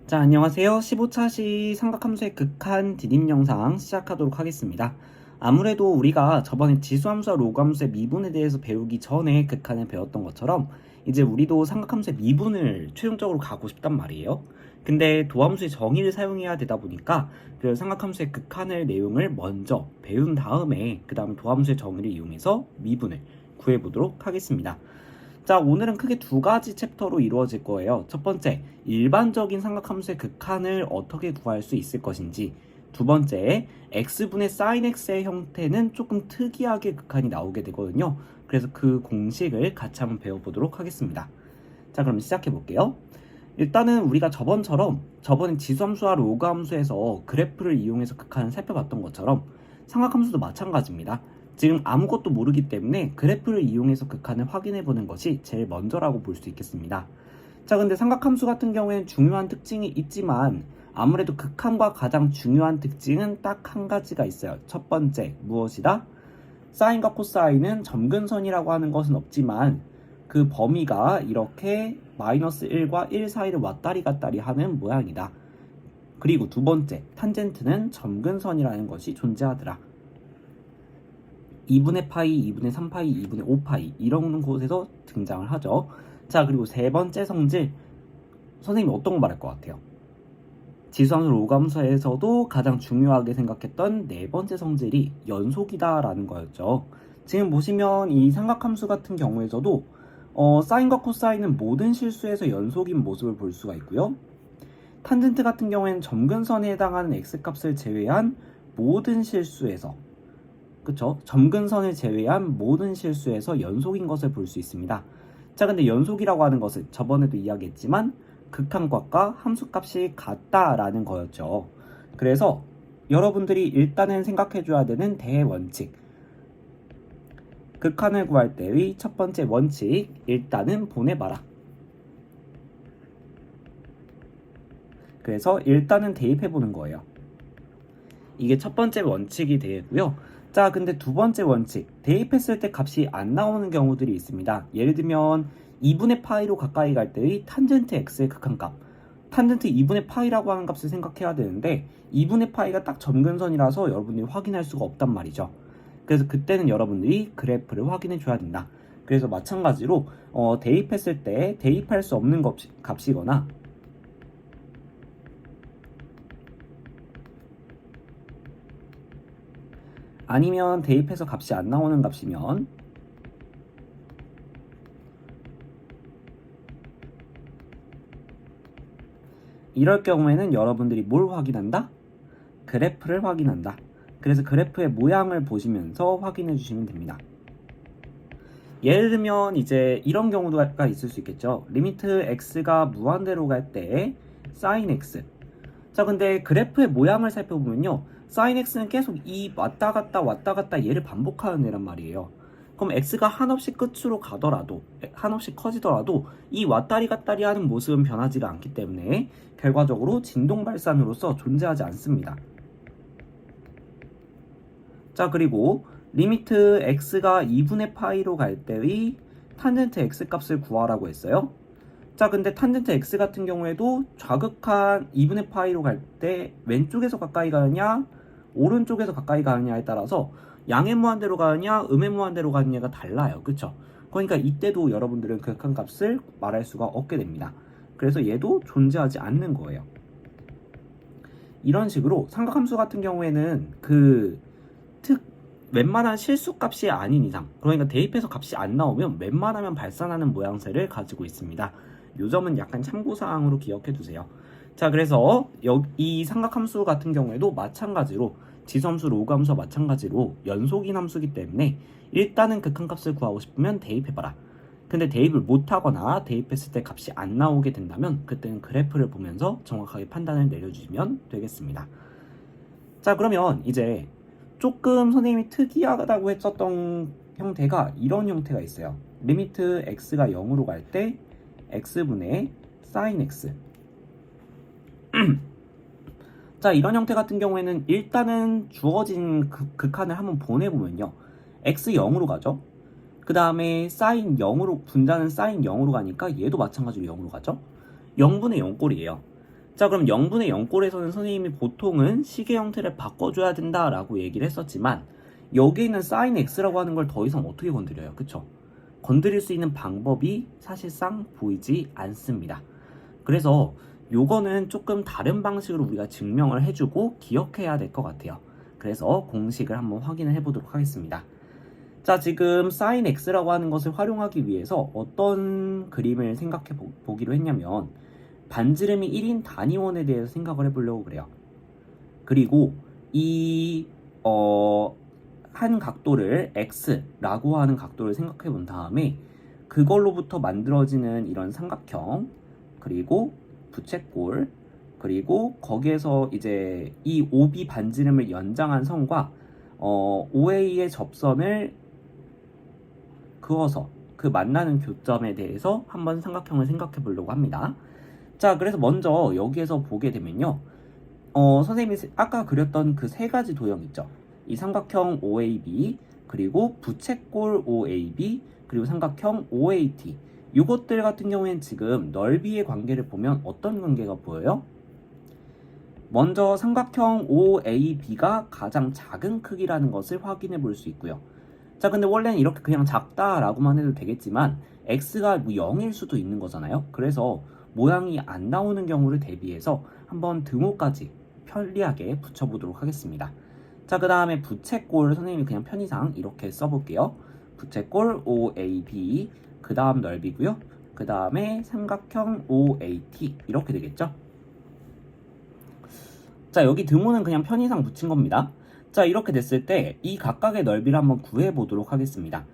자, 안녕하세요. 15차 시 삼각함수의 극한 디딤 영상 시작하도록 하겠습니다. 아무래도 우리가 저번에 지수함수와 로그함수의 미분에 대해서 배우기 전에 극한을 배웠던 것처럼 이제 우리도 삼각함수의 미분을 최종적으로 가고 싶단 말이에요. 근데 도함수의 정의를 사용해야 되다 보니까 그 삼각함수의 극한을 내용을 먼저 배운 다음에 그 다음 도함수의 정의를 이용해서 미분을 구해보도록 하겠습니다. 자, 오늘은 크게 두 가지 챕터로 이루어질 거예요. 첫 번째, 일반적인 삼각함수의 극한을 어떻게 구할 수 있을 것인지. 두 번째, x분의 sin x의 형태는 조금 특이하게 극한이 나오게 되거든요. 그래서 그 공식을 같이 한번 배워보도록 하겠습니다. 자, 그럼 시작해 볼게요. 일단은 우리가 저번에 지수함수와 로그함수에서 그래프를 이용해서 극한을 살펴봤던 것처럼 삼각함수도 마찬가지입니다. 지금 아무것도 모르기 때문에 그래프를 이용해서 극한을 확인해 보는 것이 제일 먼저라고 볼 수 있겠습니다. 자, 근데 삼각함수 같은 경우에는 중요한 특징이 있지만 아무래도 극한과 가장 중요한 특징은 딱 한 가지가 있어요. 첫 번째, 무엇이다? 사인과 코사인은 점근선이라고 하는 것은 없지만 그 범위가 이렇게 마이너스 1과 1 사이를 왔다리 갔다리 하는 모양이다. 그리고 두 번째, 탄젠트는 점근선이라는 것이 존재하더라. 2분의 파이, 2분의 3파이, 2분의 5파이 이런 곳에서 등장을 하죠. 자, 그리고 세 번째 성질, 선생님이 어떤 거 말할 것 같아요? 지수함수 로그함수에서도 가장 중요하게 생각했던 네 번째 성질이 연속이다라는 거였죠. 지금 보시면 이 삼각함수 같은 경우에서도 사인과 코사인은 모든 실수에서 연속인 모습을 볼 수가 있고요. 탄젠트 같은 경우에는 점근선에 해당하는 x값을 제외한 모든 실수에서, 그쵸? 점근선을 제외한 모든 실수에서 연속인 것을 볼 수 있습니다. 자, 근데 연속이라고 하는 것은 저번에도 이야기했지만 극한값과 함수값이 같다라는 거였죠. 그래서 여러분들이 일단은 생각해줘야 되는 대원칙, 극한을 구할 때의 첫 번째 원칙, 일단은 보내봐라. 그래서 일단은 대입해보는 거예요. 이게 첫 번째 원칙이 되고요. 자, 근데 두 번째 원칙, 대입했을 때 값이 안 나오는 경우들이 있습니다. 예를 들면 2분의 파이로 가까이 갈 때의 탄젠트 x의 극한값, 탄젠트 2분의 파이라고 하는 값을 생각해야 되는데 2분의 파이가 딱 점근선이라서 여러분들이 확인할 수가 없단 말이죠. 그래서 그때는 여러분들이 그래프를 확인해 줘야 된다. 그래서 마찬가지로 대입했을 때 대입할 수 없는 값이거나 아니면 대입해서 값이 안 나오는 값이면 이럴 경우에는 여러분들이 뭘 확인한다? 그래프를 확인한다. 그래서 그래프의 모양을 보시면서 확인해 주시면 됩니다. 예를 들면 이제 이런 경우가 있을 수 있겠죠. 리미트 x가 무한대로 갈 때 sin x. 자, 근데 그래프의 모양을 살펴보면요, sin x는 계속 이 왔다 갔다 얘를 반복하는 애란 말이에요. 그럼 x가 한없이 끝으로 가더라도, 한없이 커지더라도 이 왔다리 갔다리 하는 모습은 변하지가 않기 때문에 결과적으로 진동발산으로서 존재하지 않습니다. 자, 그리고 리미트 x가 2분의 파이로 갈 때의 탄젠트 x 값을 구하라고 했어요. 자, 근데 탄젠트 x 같은 경우에도 좌극한 2분의 파이로 갈 때 왼쪽에서 가까이 가느냐 오른쪽에서 가까이 가느냐에 따라서 양의 무한대로 가느냐 음의 무한대로 가느냐가 달라요. 그쵸? 그러니까 이때도 여러분들은 극한 값을 말할 수가 없게 됩니다. 그래서 얘도 존재하지 않는 거예요. 이런 식으로 삼각함수 같은 경우에는 웬만한 실수값이 아닌 이상, 그러니까 대입해서 값이 안 나오면 웬만하면 발산하는 모양새를 가지고 있습니다. 요 점은 약간 참고사항으로 기억해 두세요. 자, 그래서 이 삼각함수 같은 경우에도 마찬가지로 지수함수, 로그함수와 마찬가지로 연속인 함수이기 때문에 일단은 극한값을 구하고 싶으면 대입해봐라. 근데 대입을 못하거나 대입했을 때 값이 안 나오게 된다면 그때는 그래프를 보면서 정확하게 판단을 내려주시면 되겠습니다. 자, 그러면 이제 조금 선생님이 특이하다고 했었던 형태가 이런 형태가 있어요. 리미트 x가 0으로 갈 때 x분의 sin x. 자, 이런 형태 같은 경우에는 일단은 주어진 극한을 한번 보내보면요, x 0으로 가죠. 그 다음에 sin 0으로 분자는 sin 0으로 가니까 얘도 마찬가지로 0으로 가죠. 0분의 0꼴이에요. 자, 그럼 0분의 0꼴에서는 선생님이 보통은 식의 형태를 바꿔줘야 된다라고 얘기를 했었지만 여기에 있는 sin x라고 하는 걸 더 이상 어떻게 건드려요? 그쵸? 건드릴 수 있는 방법이 사실상 보이지 않습니다. 그래서 요거는 조금 다른 방식으로 우리가 증명을 해주고 기억해야 될 것 같아요. 그래서 공식을 한번 확인을 해보도록 하겠습니다. 자, 지금 sin x라고 하는 것을 활용하기 위해서 어떤 그림을 생각해 보기로 했냐면 반지름이 1인 단위원에 대해서 생각을 해보려고 그래요. 그리고 한 각도를 x라고 하는 각도를 생각해 본 다음에 그걸로부터 만들어지는 이런 삼각형, 그리고 부채꼴, 그리고 거기에서 이제 이 OB 반지름을 연장한 선과 OA의 접선을 그어서 그 만나는 교점에 대해서 한번 삼각형을 생각해 보려고 합니다. 자, 그래서 먼저 여기에서 보게 되면요. 선생님이 아까 그렸던 그 세 가지 도형 있죠. 이 삼각형 OAB, 그리고 부채꼴 OAB, 그리고 삼각형 OAT. 이것들 같은 경우에는 지금 넓이의 관계를 보면 어떤 관계가 보여요? 먼저 삼각형 OAB가 가장 작은 크기라는 것을 확인해 볼 수 있고요. 자, 근데 원래는 이렇게 그냥 작다라고만 해도 되겠지만 x가 뭐 0일 수도 있는 거잖아요. 그래서 모양이 안 나오는 경우를 대비해서 한번 등호까지 편리하게 붙여보도록 하겠습니다. 자, 그 다음에 부채꼴 선생님이 그냥 편의상 이렇게 써볼게요. 부채꼴 OAB, 그 다음 넓이고요. 그 다음에 삼각형 OAT 이렇게 되겠죠. 자, 여기 등호는 그냥 편의상 붙인 겁니다. 자, 이렇게 됐을 때 이 각각의 넓이를 한번 구해보도록 하겠습니다.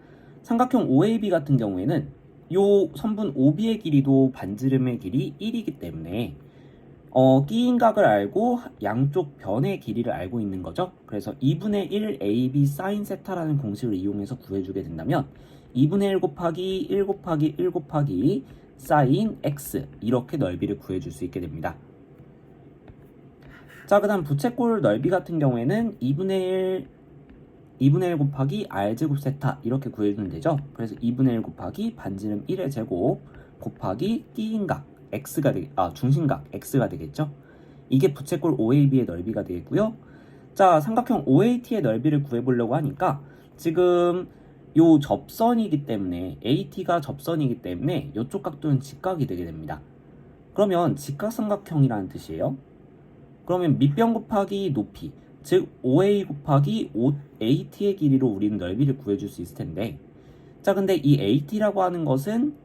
삼각형 OAB 같은 경우에는 요 선분 OB의 길이도 반지름의 길이 1이기 때문에 끼인 각을 알고 양쪽 변의 길이를 알고 있는 거죠. 그래서 2분의 1 AB sin 세타라는 공식을 이용해서 구해주게 된다면 2분의 1 곱하기 1 곱하기 1 곱하기 sin x 이렇게 넓이를 구해줄 수 있게 됩니다. 자, 그 다음 부채꼴 넓이 같은 경우에는 2분의 1 곱하기 r제곱 세타 이렇게 구해주면 되죠. 그래서 2분의 1 곱하기 반지름 1의 제곱 곱하기 끼인각 x가 중심각 x가 되겠죠. 이게 부채꼴 OAB의 넓이가 되겠고요. 자, 삼각형 OAT의 넓이를 구해보려고 하니까 지금 요 접선이기 때문에 AT가 접선이기 때문에 이쪽 각도는 직각이 되게 됩니다. 그러면 직각삼각형이라는 뜻이에요. 그러면 밑변 곱하기 높이, 즉 OA 곱하기 AT의 길이로 우리는 넓이를 구해줄 수 있을 텐데, 자, 근데 이 AT라고 하는 것은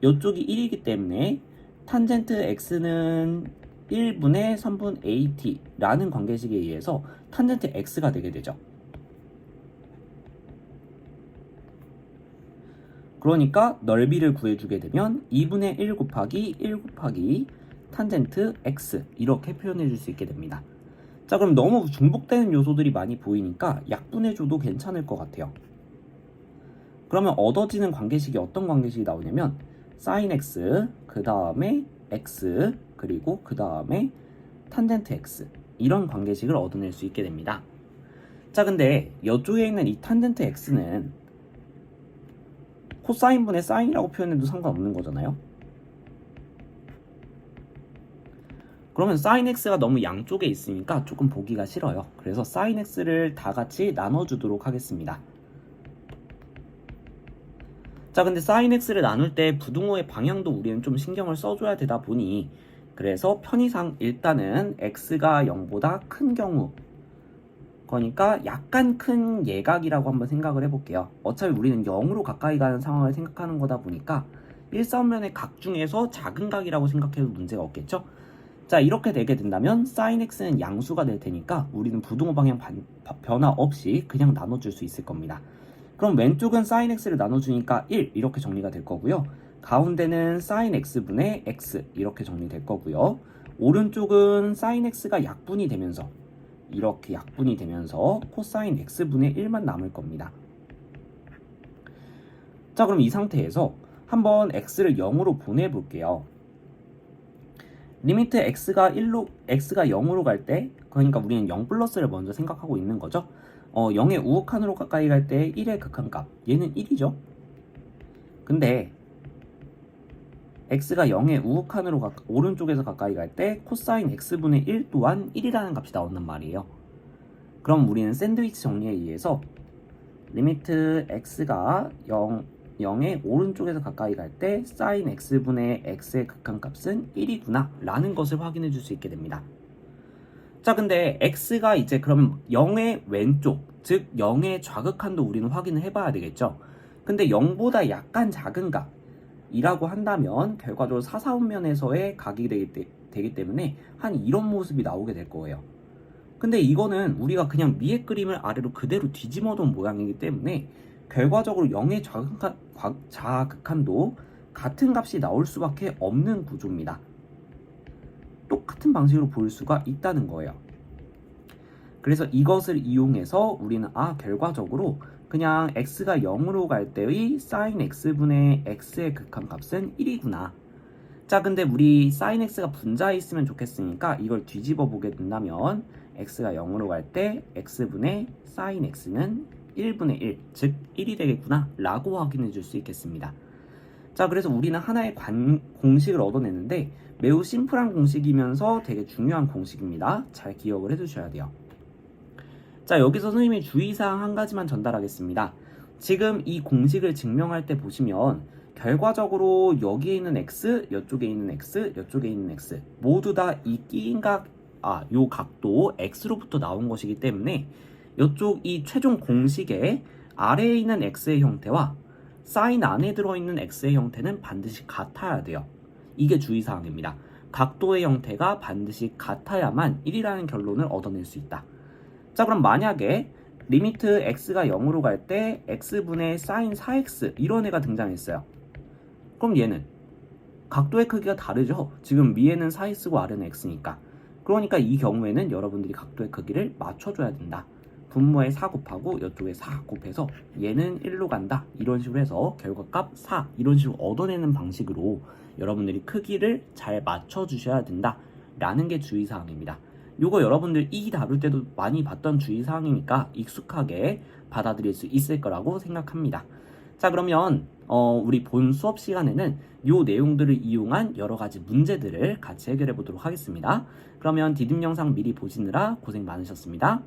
이쪽이 1이기 때문에 탄젠트 x는 1분의 3분 AT라는 관계식에 의해서 탄젠트 x가 되게 되죠. 그러니까 넓이를 구해주게 되면 2분의 1 곱하기 1 곱하기 탄젠트 x 이렇게 표현해 줄 수 있게 됩니다. 자, 그럼 너무 중복되는 요소들이 많이 보이니까 약분해줘도 괜찮을 것 같아요. 그러면 얻어지는 관계식이 어떤 관계식이 나오냐면 sin x, 그 다음에 x, 그리고 그 다음에 탄젠트 x 이런 관계식을 얻어낼 수 있게 됩니다. 자, 근데 이쪽에 있는 이 탄젠트 x는 코사인분의 사인이라고 표현해도 상관없는 거잖아요. 그러면 sin x가 너무 양쪽에 있으니까 조금 보기가 싫어요. 그래서 sin x를 다 같이 나눠주도록 하겠습니다. 자, 근데 sin x를 나눌 때 부등호의 방향도 우리는 좀 신경을 써줘야 되다 보니 그래서 편의상 일단은 x가 0보다 큰 경우, 그러니까 약간 큰 예각이라고 한번 생각을 해볼게요. 어차피 우리는 0으로 가까이 가는 상황을 생각하는 거다 보니까 일사면의 각 중에서 작은 각이라고 생각해도 문제가 없겠죠. 자, 이렇게 되게 된다면 sin x는 양수가 될 테니까 우리는 부등호 방향 변화 없이 그냥 나눠줄 수 있을 겁니다. 그럼 왼쪽은 sin x를 나눠주니까 1 이렇게 정리가 될 거고요. 가운데는 sin x분의 x 이렇게 정리될 거고요. 오른쪽은 sin x가 약분이 되면서 이렇게 약분이 되면서 코사인 x분의 1만 남을 겁니다. 자, 그럼 이 상태에서 한번 x를 0으로 보내볼게요. 리미트 x가 0으로 갈 때, 그러니까 우리는 0 플러스를 먼저 생각하고 있는 거죠. 0의 우극한으로 가까이 갈 때 1의 극한값, 얘는 1이죠. 근데 x가 0의 우극한으로 오른쪽에서 가까이 갈 때 코사인 x분의 1 또한 1이라는 값이 나온단 말이에요. 그럼 우리는 샌드위치 정리에 의해서 리미트 x가 0의 오른쪽에서 가까이 갈 때 사인 x분의 x의 극한값은 1이구나 라는 것을 확인해 줄 수 있게 됩니다. 자, 근데 x가 이제 그러면 0의 왼쪽, 즉 0의 좌극한도 우리는 확인을 해봐야 되겠죠. 근데 0보다 약간 작은 값이라고 한다면 결과적으로 사사분면에서의 각이 되기 때문에 한 이런 모습이 나오게 될 거예요. 근데 이거는 우리가 그냥 위에 그림을 아래로 그대로 뒤집어 놓은 모양이기 때문에 결과적으로 0의 좌극한도 같은 값이 나올 수밖에 없는 구조입니다. 똑같은 방식으로 볼 수가 있다는 거예요. 그래서 이것을 이용해서 우리는 결과적으로 그냥 x가 0으로 갈 때의 sin x분의 x의 극한값은 1이구나. 자, 근데 우리 sin x가 분자에 있으면 좋겠으니까 이걸 뒤집어 보게 된다면 x가 0으로 갈 때 x분의 sin x는 1분의 1, 즉 1이 되겠구나 라고 확인해 줄 수 있겠습니다. 자, 그래서 우리는 하나의 공식을 얻어냈는데 매우 심플한 공식이면서 되게 중요한 공식입니다. 잘 기억을 해두셔야 돼요. 자, 여기서 선생님이 주의사항 한 가지만 전달하겠습니다. 지금 이 공식을 증명할 때 보시면 결과적으로 여기에 있는 x, 이쪽에 있는 x, 이쪽에 있는 x 모두 다 이 끼인 요 각도 x로부터 나온 것이기 때문에 이쪽 이 최종 공식에 아래에 있는 x의 형태와 사인 안에 들어있는 x의 형태는 반드시 같아야 돼요. 이게 주의사항입니다. 각도의 형태가 반드시 같아야만 1이라는 결론을 얻어낼 수 있다. 자, 그럼 만약에 리미트 x가 0으로 갈 때 x분의 사인 4x 이런 애가 등장했어요. 그럼 얘는 각도의 크기가 다르죠. 지금 위에는 4x고 아래는 x니까. 그러니까 이 경우에는 여러분들이 각도의 크기를 맞춰줘야 된다. 분모에 4 곱하고 이쪽에 4 곱해서 얘는 1로 간다. 이런 식으로 해서 결과값 4 이런 식으로 얻어내는 방식으로 여러분들이 크기를 잘 맞춰주셔야 된다. 라는 게 주의사항입니다. 요거 여러분들 이 다룰 때도 많이 봤던 주의사항이니까 익숙하게 받아들일 수 있을 거라고 생각합니다. 자, 그러면 우리 본 수업 시간에는 요 내용들을 이용한 여러 가지 문제들을 같이 해결해 보도록 하겠습니다. 그러면 디딤 영상 미리 보시느라 고생 많으셨습니다.